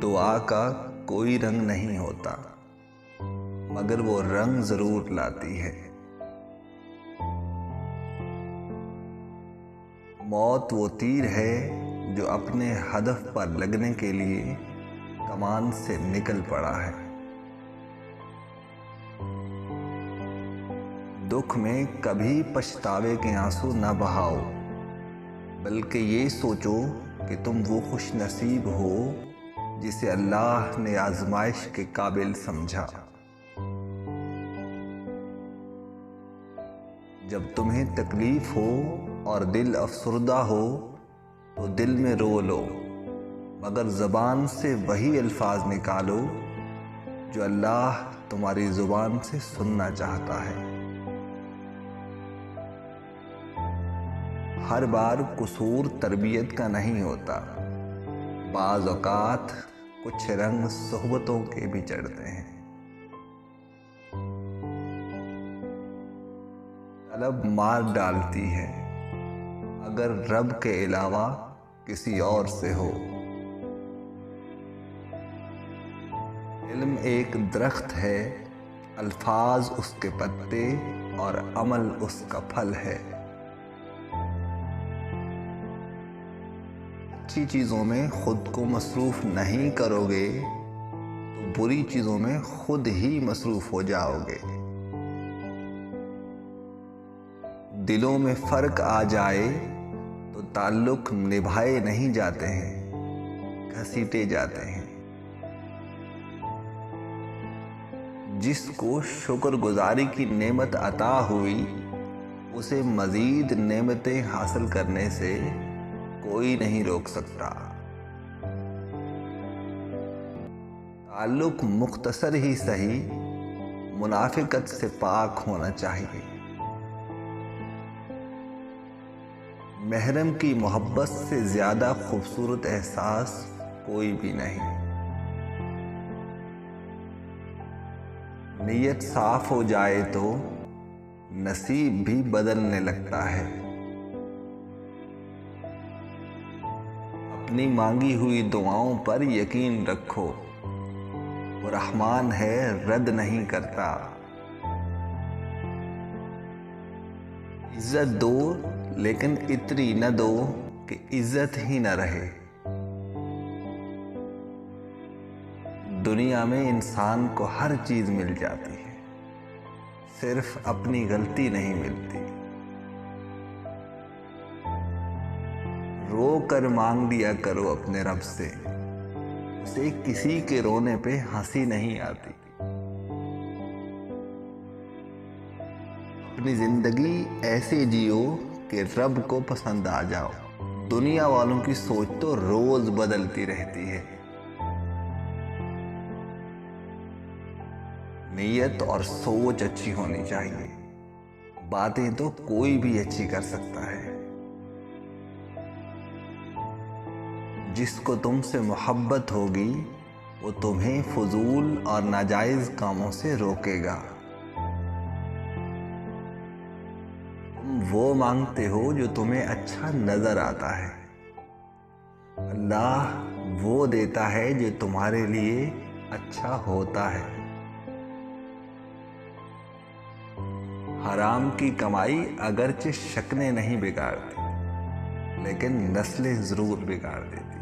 دعا کا کوئی رنگ نہیں ہوتا، مگر وہ رنگ ضرور لاتی ہے۔ موت وہ تیر ہے جو اپنے ہدف پر لگنے کے لیے کمان سے نکل پڑا ہے۔ دکھ میں کبھی پچھتاوے کے آنسو نہ بہاؤ، بلکہ یہ سوچو کہ تم وہ خوش نصیب ہو جسے اللہ نے آزمائش کے قابل سمجھا۔ جب تمہیں تکلیف ہو اور دل افسردہ ہو تو دل میں رو لو، مگر زبان سے وہی الفاظ نکالو جو اللہ تمہاری زبان سے سننا چاہتا ہے۔ ہر بار قصور تربیت کا نہیں ہوتا، بعض اوقات کچھ رنگ صحبتوں کے بھی چڑھتے ہیں۔ طلب مار ڈالتی ہے اگر رب کے علاوہ کسی اور سے ہو۔ علم ایک درخت ہے، الفاظ اس کے پتے اور عمل اس کا پھل ہے۔ اچھی چیزوں میں خود کو مصروف نہیں کرو گے تو بری چیزوں میں خود ہی مصروف ہو جاؤ گے۔ دلوں میں فرق آ جائے تو تعلق نبھائے نہیں جاتے ہیں، گھسیٹے جاتے ہیں۔ جس کو شکر گزاری کی نعمت عطا ہوئی، اسے مزید نعمتیں حاصل کرنے سے کوئی نہیں روک سکتا۔ تعلق مختصر ہی سہی منافقت سے پاک ہونا چاہیے۔ محرم کی محبت سے زیادہ خوبصورت احساس کوئی بھی نہیں۔ نیت صاف ہو جائے تو نصیب بھی بدلنے لگتا ہے۔ اپنی مانگی ہوئی دعاؤں پر یقین رکھو، وہ رحمان ہے، رد نہیں کرتا۔ عزت دو لیکن اتنی نہ دو کہ عزت ہی نہ رہے۔ دنیا میں انسان کو ہر چیز مل جاتی ہے، صرف اپنی غلطی نہیں ملتی۔ رو کر مانگ لیا کرو اپنے رب سے، اسے کسی کے رونے پہ ہنسی نہیں آتی۔ اپنی زندگی ایسے جیو کہ رب کو پسند آ جاؤ۔ دنیا والوں کی سوچ تو روز بدلتی رہتی ہے۔ نیت اور سوچ اچھی ہونی چاہیے، باتیں تو کوئی بھی اچھی کر سکتا ہے۔ جس کو تم سے محبت ہوگی وہ تمہیں فضول اور ناجائز کاموں سے روکے گا۔ تم وہ مانگتے ہو جو تمہیں اچھا نظر آتا ہے، اللہ وہ دیتا ہے جو تمہارے لیے اچھا ہوتا ہے۔ حرام کی کمائی اگرچہ شکلیں نہیں بگاڑتی، لیکن نسلیں ضرور بگاڑ دیتی۔